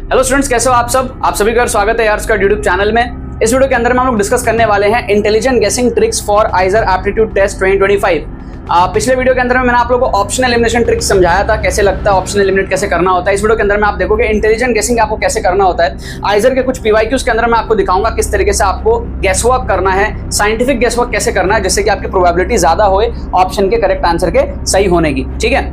Hello students, कैसे हो आप सब? आप सभी का स्वागत है यार का यूट्यूब चैनल में। इस वीडियो के अंदर में हम लोग डिस्कस करने वाले हैं intelligent guessing tricks for IISER aptitude test 2025। पिछले वीडियो के अंदर में मैंने आप लोगों को ऑप्शन एलिमिनेशन ट्रिक्स समझाया था, कैसे लगता है ऑप्शन एलिमिनेट कैसे करना होता है। इस वीडियो के अंदर में आप देखोगे इंटेलिजेंट गेसिंग आपको कैसे करना होता है। आइजर के कुछ पीवाईक्यूज के अंदर मैं आपको दिखाऊंगा किस तरीके से आपको गेस वर्क करना है, साइंटिफिक गेस वर्क कैसे करना है जिससे कि आपकी प्रोबेबिलिटी ज्यादा होए ऑप्शन के करेक्ट आंसर के सही होने की। ठीक है,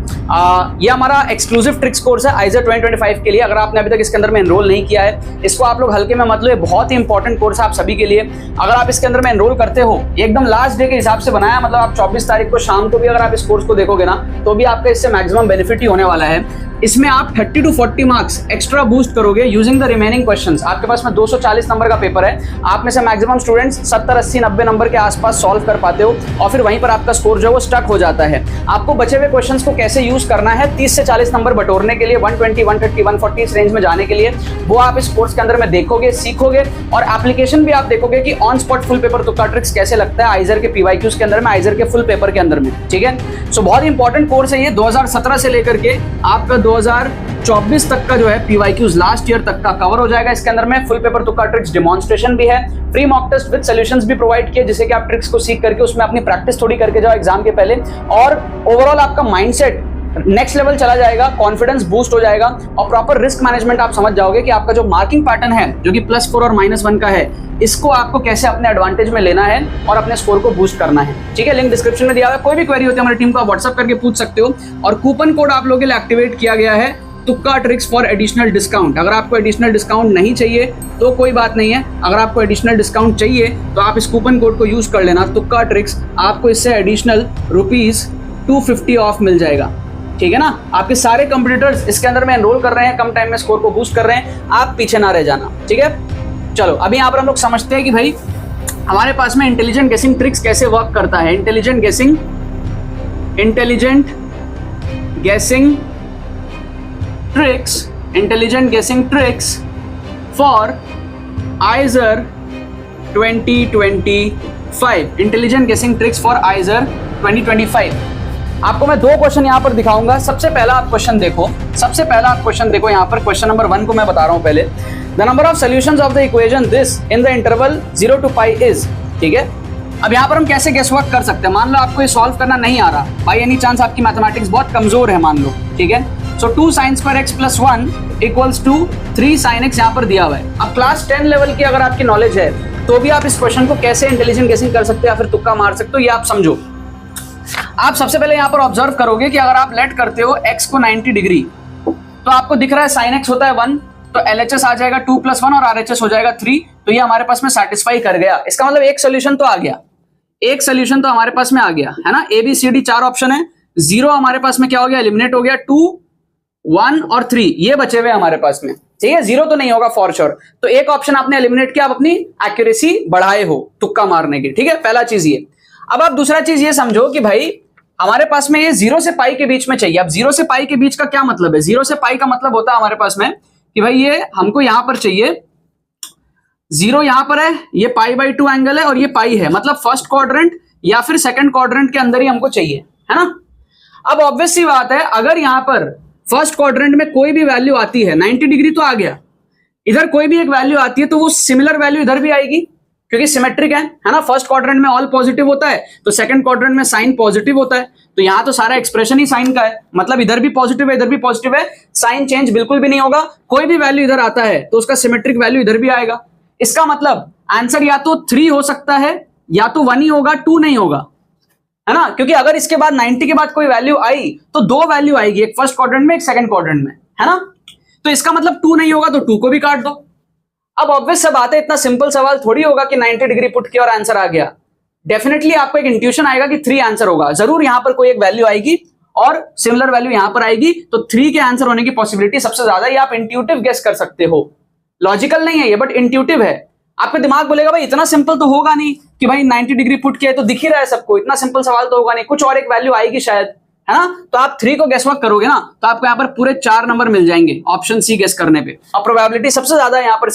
ये हमारा एक्सक्लूसिव ट्रिक्स कोर्स है आइजर 2025 के लिए। अगर आपने अभी तक इसके अंदर में एनरोल नहीं किया है, इसको आप लोग हल्के में मत लो, ये बहुत ही इंपॉर्टेंट कोर्स है आप सभी के लिए। अगर आप इसके अंदर में एनरोल करते हो, एकदम लास्ट डे के हिसाब से बनाया, मतलब आप 24 तारीख को शाम को भी अगर आप इस कोर्स को देखोगे ना तो भी आपका इससे मैक्सिमम बेनिफिट ही होने वाला है। इसमें आप 30 to 40 मार्क्स एक्स्ट्रा बूस्ट करोगे यूजिंग द रिमेनिंग क्वेश्चंस। आपके पास में 240 नंबर का पेपर है, आप में से मैक्सिमम स्टूडेंट्स 70, 80, 90 नंबर के आसपास सॉल्व कर पाते हो और फिर वहीं पर आपका स्कोर जो है वो स्टक हो जाता है। आपको बचे हुए क्वेश्चंस को कैसे यूज करना है 30 से 40 नंबर बटोरने के लिए, 120, 130, 140 इस रेंज में जाने के लिए, वो आप इस कोर्स के अंदर में देखोगे, सीखोगे और एप्लीकेशन भी आप देखोगे कि ऑन स्पॉट फुल पेपर तुक्का ट्रिक्स कैसे लगता है आइजर के पीवाईक्यूज के अंदर में, आइजर के फुल पेपर के अंदर में। ठीक है, सो बहुत इंपॉर्टेंट कोर्स है ये। 2017 से लेकर के आपका 2024 तक का जो है पीवाईक्यूज लास्ट ईयर तक का कवर हो जाएगा। इसके अंदर में फुल पेपर तुक्का ट्रिक्स डेमोन्स्ट्रेशन भी है, free mock test with solutions भी प्रोवाइड किए जिससे कि आप ट्रिक्स को सीख करके उसमें अपनी प्रैक्टिस थोड़ी करके जाओ एग्जाम के पहले, और ओवरऑल आपका माइंडसेट नेक्स्ट लेवल चला जाएगा, कॉन्फिडेंस बूस्ट हो जाएगा और प्रॉपर रिस्क मैनेजमेंट आप समझ जाओगे कि आपका जो मार्किंग पैटर्न है जो कि +4 और -1 का है, इसको आपको कैसे अपने एडवांटेज में लेना है और अपने स्कोर को बूस्ट करना है। ठीक है, लिंक डिस्क्रिप्शन में दिया हुआ है। कोई भी क्वेरी होती है हमारी टीम को आप व्हाट्सएप करके पूछ सकते हो और कूपन कोड आप लोगों के लिए एक्टिवेट किया गया है, तुक्का ट्रिक्स फॉर एडिशनल डिस्काउंट। अगर आपको एडिशनल डिस्काउंट नहीं चाहिए तो कोई बात नहीं है, अगर आपको एडिशनल डिस्काउंट चाहिए तो आप इस कूपन कोड को यूज कर लेना, तुक्का ट्रिक्स। आपको इससे एडिशनल ₹250 ऑफ मिल जाएगा। ठीक है ना, आपके सारे कंपटीटर्स इसके अंदर में एनरोल कर रहे हैं, कम टाइम में स्कोर को बूस्ट कर रहे हैं, आप पीछे ना रह जाना। ठीक है, चलो अभी यहाँ पर हम लोग समझते हैं कि भाई हमारे पास में इंटेलिजेंट गेसिंग ट्रिक्स कैसे वर्क करता है। Intelligent guessing tricks for आइजर 2025। Intelligent guessing tricks for आइजर 2025। आपको मैं 2 क्वेश्चन यहाँ पर दिखाऊंगा। सबसे पहला आप क्वेश्चन देखो यहाँ पर क्वेश्चन नंबर 1 को मैं बता रहा हूँ पहले। The number of solutions of the equation this in the interval 0 to π is. ठीक है, अब यहाँ पर हम कैसे गेस वर्क कर सकते हैं। मान लो आपको ये सॉल्व करना नहीं आ रहा, बाई एनी चांस आपकी मैथमेटिक्स बहुत कमजोर है मान लो। ठीक है, सो 2 sin² x + 1 = 3 sin x यहाँ पर दिया हुआ है। अब क्लास 10 लेवल की अगर आपकी नॉलेज है तो भी आप इस क्वेश्चन को कैसे इंटेलिजेंट गेसिंग कर सकते हो या फिर तुक्का मार सकते हो, ये आप समझो। आप सबसे पहले यहाँ पर ऑब्जर्व करोगे कि अगर आप लेट करते हो x को 90 डिग्री तो आपको दिख रहा है sin x होता है 1, तो LHS आ जाएगा 2 + 1 और RHS हो जाएगा 3। तो ये हमारे पास में सेटिस्फाई कर गया। इसका मतलब एक सोल्यूशन तो आ गया, एक सोल्यूशन तो हमारे पास में आ गया है ना। ABCD 4 ऑप्शन है, 0 हमारे पास में क्या हो गया, एलिमिनेट हो गया। 2, 1 और 3 ये बचे हुए हमारे पास में। ठीक है, 0 तो नहीं होगा फॉर श्योर, तो एक ऑप्शन आपने एलिमिनेट किया, आप अपनी एक्यूरेसी बढ़ाए हो तुक्का मारने की। ठीक है, पहला चीज ये। अब आप दूसरा चीज ये समझो कि भाई हमारे पास में ये 0 से π के बीच में चाहिए। अब 0 से π के बीच का क्या मतलब है? 0 से π का मतलब होता है हमारे पास में कि भाई ये हमको यहां पर चाहिए, 0 यहां पर है, ये π/2 एंगल है और ये पाई है, मतलब फर्स्ट क्वाड्रेंट या फिर सेकंड क्वाड्रेंट के अंदर ही हमको चाहिए, है ना। अब ऑब्वियस सी बात है, अगर यहां पर फर्स्ट क्वाड्रेंट में कोई भी वैल्यू आती है, 90 डिग्री तो आ गया, इधर कोई भी एक वैल्यू आती है तो वो सिमिलर वैल्यू इधर भी आएगी क्योंकि सिमेट्रिक है ना। फर्स्ट क्वाड्रेंट में ऑल पॉजिटिव होता है तो सेकंड क्वाड्रेंट में साइन पॉजिटिव होता है, तो यहां तो सारा एक्सप्रेशन ही साइन का है, मतलब इधर भी पॉजिटिव है इधर भी पॉजिटिव है, साइन चेंज बिल्कुल भी नहीं होगा। कोई भी वैल्यू इधर आता है तो उसका सिमेट्रिक वैल्यू इधर भी आएगा। इसका मतलब आंसर या तो 3 हो सकता है या तो 1 ही होगा, 2 नहीं होगा, है ना। क्योंकि अगर इसके बाद 90 के बाद कोई वैल्यू आई तो 2 वैल्यू आएगी, एक फर्स्ट क्वाड्रेंट में एक सेकंड क्वाड्रेंट में, है ना। तो इसका मतलब 2 नहीं होगा तो 2 को भी काट दो। अब ऑब्वियस सा बात है, इतना सिंपल सवाल थोड़ी होगा कि 90 डिग्री पुट किया और आंसर आ गया। डेफिनेटली आपको एक इंट्यूशन आएगा कि 3 आंसर होगा, जरूर यहां पर कोई एक वैल्यू आएगी और सिमिलर वैल्यू यहां पर आएगी, तो 3 के आंसर होने की पॉसिबिलिटी सबसे ज्यादा। ये आप इंट्यूटिव गेस कर सकते हो, लॉजिकल नहीं है ये बट इंट्यूटिव है। आपका दिमाग बोलेगा भाई इतना सिंपल तो होगा नहीं कि भाई 90 डिग्री पुट किया तो दिख ही रहा है सबको, इतना सिंपल सवाल तो होगा नहीं, कुछ और एक वैल्यू आएगी शायद, है ना। तो आप 3 को गेस वर्क करोगे ना तो आपको यहाँ पर पूरे 4 नंबर मिल जाएंगे ऑप्शन सी गेस करने पे, और प्रोबेबिलिटी सबसे ज्यादा यहाँ पर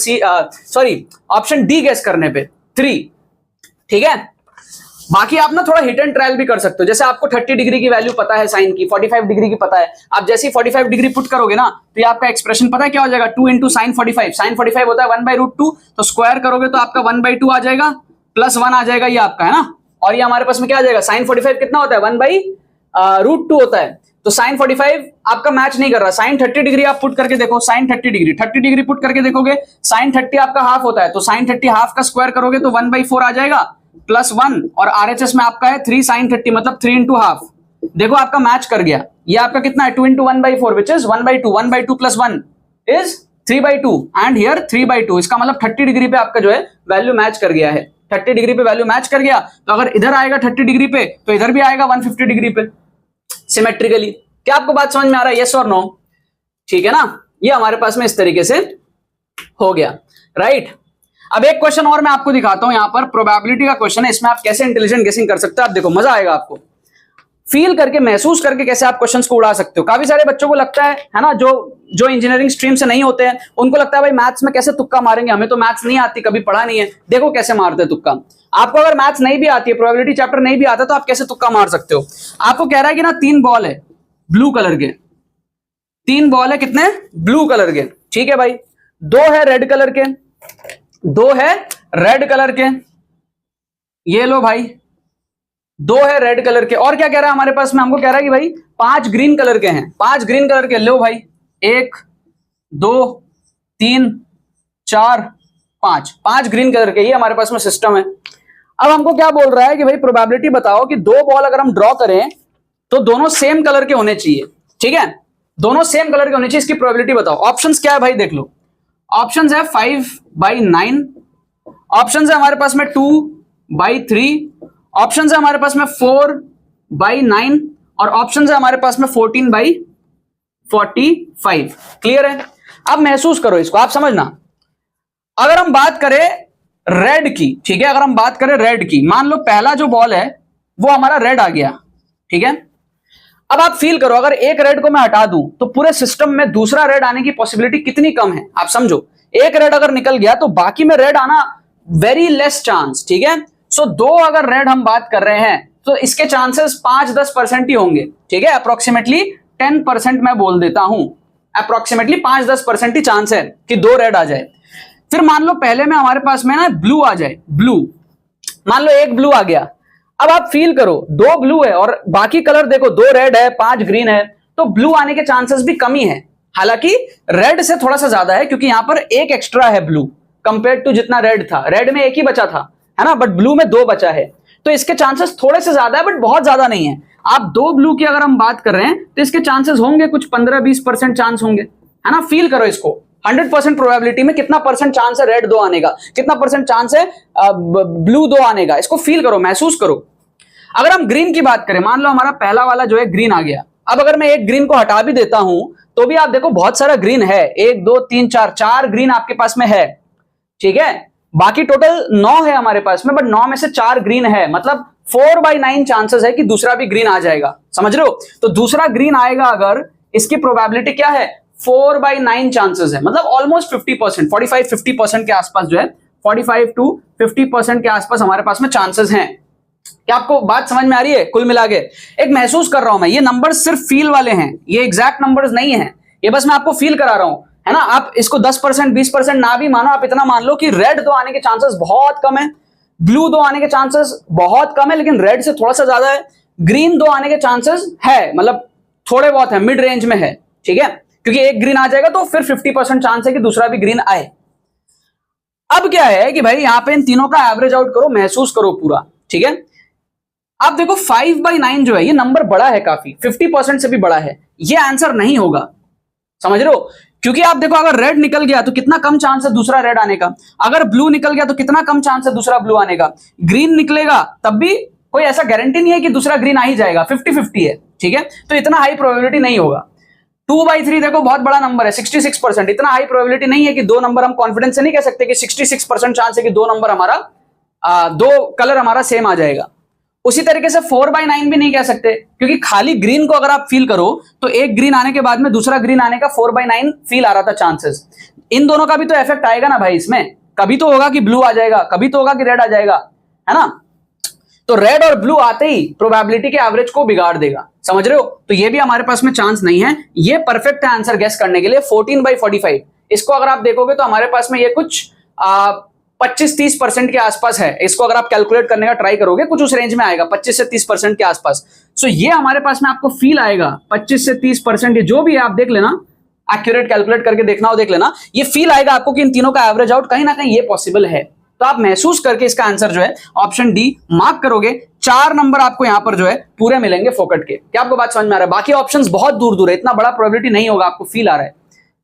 ऑप्शन डी गेस करने पे 3। ठीक है, बाकी आप ना थोड़ा हिट एंड ट्रायल भी कर सकते हो। जैसे आपको 30 डिग्री की वैल्यू पता है साइन की, 45 डिग्री की पता है, आप जैसे ही 45 डिग्री पुट करोगे ना तो ये आपका एक्सप्रेशन पता है क्या हो जाएगा, 2 इंटू साइन 45। साइन 45 होता है 1/√2, तो स्क्वायर करोगे तो आपका 1/2 आ जाएगा, प्लस 1 आ जाएगा, ये आपका है ना। और ये हमारे पास में क्या आ जाएगा, साइन 45 कितना होता है, 1/√2 होता है। तो साइन 45 आपका मैच नहीं कर रहा। साइन 30 डिग्री आप पुट करके देखो, साइन 30 डिग्री पुट करके देखोगे, साइन 30 आपका हाफ होता है, तो साइन 30 हाफ का स्क्वायर करोगे तो 1/4 आ जाएगा, प्लस 1, और RHS में आपका है 3 साइन 30, मतलब 3 इंटू हाफ। देखो आपका मैच कर गया। ये आपका कितना है, 2 into 1/4 which is 1/2, 1/2 plus 1 is 3/2, and here 3/2। इसका मतलब 30 डिग्री पे आपका जो है वैल्यू मैच कर गया है। 30 डिग्री पे वैल्यू मैच कर गया, तो अगर इधर आएगा 30 डिग्री पे तो इधर भी आएगा 150 डिग्री पे सिमेट्रिकली। क्या आपको बात समझ में आ रहा है, यस और नो? ठीक है ना, ये हमारे पास में इस तरीके से हो गया, राइट। अब एक क्वेश्चन और मैं आपको दिखाता हूं, यहां पर प्रोबेबिलिटी का क्वेश्चन है, इसमें आप कैसे इंटेलिजेंट गेसिंग कर सकते हो। आप देखो, मजा आएगा आपको, फील करके, महसूस करके कैसे आप क्वेश्चंस को उड़ा सकते हो। काफी सारे बच्चों को लगता है ना, जो इंजीनियरिंग स्ट्रीम से नहीं होते हैं, उनको लगता है भाई मैथ्स में कैसे तुक्का मारेंगे, हमें तो मैथ्स नहीं आती, कभी पढ़ा नहीं है। देखो कैसे मारते हैं तुक्का। आपको अगर मैथ्स नहीं भी आती है, प्रोबेबिलिटी चैप्टर नहीं भी आता, तो आप कैसे तुक्का मार सकते हो। आपको कह रहा है कि ना 3 बॉल है ब्लू कलर के, 3 बॉल है कितने, ब्लू कलर के, ठीक है भाई। 2 है रेड कलर के, 2 है रेड कलर के, ये लो भाई 2 है रेड कलर के। और क्या कह रहा है हमारे पास में, हमको कह रहा है कि भाई 5 ग्रीन कलर के हैं, 5 ग्रीन कलर के, लो भाई 1 2 3 4 5, 5 ग्रीन कलर के, ये हमारे पास में सिस्टम है। अब हमको क्या बोल रहा है कि भाई प्रोबेबिलिटी बताओ कि 2 बॉल अगर हम ड्रॉ करें तो दोनों सेम कलर के होने चाहिए, ठीक है, दोनों सेम कलर के होने चाहिए, इसकी प्रोबेबिलिटी बताओ। ऑप्शंस क्या है भाई, देख लो, ऑप्शंस है 5/9, ऑप्शंस है हमारे पास में 2/3, ऑप्शंस है हमारे पास में 4/9, और ऑप्शंस है हमारे पास में 14/45। क्लियर है? अब महसूस करो इसको, आप समझना। अगर हम बात करें रेड की, ठीक है, अगर हम बात करें रेड की, मान लो पहला जो बॉल है वो हमारा रेड आ गया, ठीक है। अब आप फील करो, अगर एक रेड को मैं हटा दूं तो पूरे सिस्टम में दूसरा रेड आने की पॉसिबिलिटी कितनी कम है, आप समझो। एक रेड अगर निकल गया तो बाकी में रेड आना वेरी लेस चांस, ठीक है। सो 2 अगर रेड हम बात कर रहे हैं तो इसके चांसेस 5-10% ही होंगे, ठीक है। अप्रोक्सीमेटली 10% मैं बोल देता हूं, अप्रोक्सीमेटली 5-10% ही चांस है कि 2 रेड आ जाए। फिर मान लो पहले में हमारे पास में ना ब्लू आ जाए, ब्लू, मान लो एक ब्लू आ गया। अब आप फील करो 2 ब्लू है और बाकी कलर देखो 2 रेड है, 5 ग्रीन है, तो ब्लू आने के चांसेस भी कम ही है। हालांकि रेड से थोड़ा सा ज्यादा है, क्योंकि यहां पर एक एक्स्ट्रा है ब्लू कंपेयर टू जितना रेड था। रेड में एक ही बचा था, है ना, बट ब्लू में 2 बचा है, तो इसके चांसेस थोड़े से ज्यादा है, बट बहुत ज्यादा नहीं है। आप 2 ब्लू की अगर हम बात कर रहे हैं तो इसके चांसेस होंगे कुछ 15-20% चांस होंगे, है ना। फील करो इसको, 100% प्रोबेबिलिटी में कितना परसेंट चांस है रेड 2 आने का, कितना परसेंट चांस है ब्लू 2 आने का, इसको फील करो, महसूस करो। अगर हम ग्रीन की बात करें, मान लो हमारा पहला वाला जो है ग्रीन आ गया। अब अगर मैं एक ग्रीन को हटा भी देता हूं तो भी आप देखो बहुत सारा ग्रीन है, 1 2 3 4 ग्रीन आपके पास में है, ठीक है। बाकी टोटल 9 है हमारे पास में, बट 9 में से 4 ग्रीन है, मतलब 4/9 चांसेस है कि दूसरा भी ग्रीन आ जाएगा, समझ रहे हो। तो दूसरा ग्रीन आएगा अगर, इसकी प्रोबेबिलिटी क्या है, 4/9 चांसेस है, मतलब ऑलमोस्ट 50%, 45-50% के आसपास जो है, 45 to 50% के आसपास हमारे पास में चांसेस हैं। क्या आपको बात समझ में आ रही है? कुल मिला के एक महसूस कर रहा हूं मैं, ये नंबर्स सिर्फ फील वाले हैं, ये एग्जैक्ट नंबर्स नहीं है, ये बस मैं आपको फील करा रहा हूं, है ना। आप इसको 10% 20% ना भी मानो, आप इतना मान लो कि रेड 2 आने के चांसेस बहुत कम है, ब्लू 2 आने के चांसेस बहुत कम है, लेकिन रेड से थोड़ा सा ज्यादा है। ग्रीन 2 आने के चांसेस है, मतलब थोड़े बहुत है, मिड रेंज में है, ठीक है, क्योंकि एक ग्रीन आ जाएगा तो फिर 50% चांस है कि दूसरा भी ग्रीन आए। अब क्या है कि भाई यहां पे इन तीनों का एवरेज आउट करो, महसूस करो पूरा, ठीक है। आप देखो 5/9 जो है ये नंबर बड़ा है काफी, 50% से भी बड़ा है, ये आंसर नहीं होगा, समझ रहे हो। क्योंकि आप देखो अगर रेड निकल गया तो कितना कम चांस है दूसरा रेड आने का, अगर ब्लू निकल गया तो कितना कम चांस है दूसरा ब्लू आने का, ग्रीन निकलेगा तब भी कोई ऐसा गारंटी नहीं है कि दूसरा ग्रीन आ ही जाएगा, 50-50 है, ठीक है। तो इतना हाई प्रोबेबिलिटी नहीं होगा। 2/3 देखो बहुत बड़ा नंबर है, 66%, इतना हाई प्रोबेबिलिटी नहीं है कि 2 नंबर हम कॉन्फिडेंस से नहीं कह सकते कि 66% चांस है कि 2 नंबर हमारा 2 कलर हमारा सेम आ जाएगा। उसी तरीके से 4/9 भी नहीं कह सकते, क्योंकि खाली ग्रीन को अगर आप फील करो तो एक ग्रीन आने के बाद में दूसरा ग्रीन आने का 4/9 फील आ रहा था चांसेस। इन दोनों का भी तो इफेक्ट आएगा ना भाई, इसमें कभी तो होगा कि ब्लू आ जाएगा, कभी तो होगा कि रेड आ जाएगा, है ना। तो रेड और ब्लू आते ही प्रोबेबिलिटी के एवरेज को बिगाड़ देगा, समझ रहे हो। तो ये भी हमारे पास में चांस नहीं है। ये परफेक्ट आंसर गेस करने के लिए 14/45। इसको अगर आप देखोगे तो हमारे पास में ये कुछ 25-30% के आसपास है। इसको अगर आप कैलकुलेट करने का ट्राई करोगे कुछ उस रेंज में आएगा, 25 से 30% के आसपास। सो ये हमारे पास में आपको फील आएगा 25 से 30%, जो भी है आप देख लेना, एक्यूरेट कैलकुलेट करके देखना हो देख लेना, ये फील आएगा आपको कि इन तीनों का एवरेज आउट कहीं ना कहीं ये पॉसिबल है। तो आप महसूस करके इसका आंसर जो है ऑप्शन डी मार्क करोगे। 4 नंबर आपको यहां पर जो है पूरे मिलेंगे फोकट के। क्या आपको बात समझ में आ रहा है? बाकी ऑप्शंस बहुत दूर दूर है, इतना बड़ा प्रोबेबिलिटी नहीं होगा, आपको फील आ रहा है,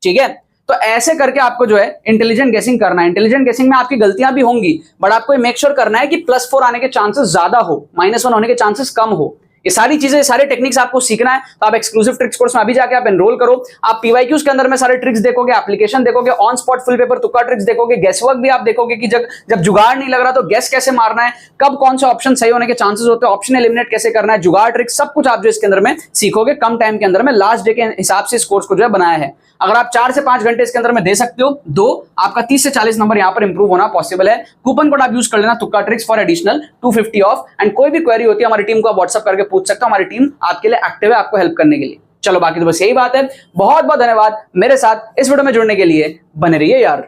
ठीक है। तो ऐसे करके आपको जो है इंटेलिजेंट गेसिंग करना है। इंटेलिजेंट गेसिंग में आपकी गलतियां भी होंगी, बट आपको मेक श्योर करना है कि +4 आने के चांसेस ज्यादा हो, -1 होने के चांसेस कम हो। ये सारी चीजें, सारे टेक्निक्स आपको सीखना है। तो आप एक्सक्लूसिव ट्रिक्स कोर्स में अभी जाके आप एनरोल करो। आप पीवाईक्यूज के अंदर में सारे ट्रिक्स देखोगे, एप्लीकेशन देखोगे, ऑन स्पॉट फुल पेपर तुक्का ट्रिक्स देखोगे, गेस वर्क भी आप देखोगे कि जब जुगाड़ नहीं लग रहा तो गेस कैसे मारना है, कब कौन सा ऑप्शन सही होने के चांसेस होते हैं, ऑप्शन एलिमिनेट कैसे करना है, जुगाड़ ट्रिक्स, सब कुछ आप जो इसके अंदर में सीखोगे कम टाइम के अंदर में। लास्ट डे के हिसाब से इस कोर्स को जो है बनाया है। अगर आप 4 से 5 घंटे इसके अंदर में दे सकते हो, आपका 30 से 40 नंबर यहां पर इंप्रूव होना पॉसिबल है। कूपन कोड आप यूज कर लेना तुक्का tricks for additional 250 of. And कोई भी क्वेरी होती है हमारी टीम को आप व्हाट्सएप करके पूछ सकते हो, हमारी टीम आपके लिए एक्टिव है आपको हेल्प करने के लिए। चलो बाकी तो बस यही बात है। बहुत बहुत धन्यवाद मेरे साथ इस वीडियो में जुड़ने के लिए। बने रहिए यार।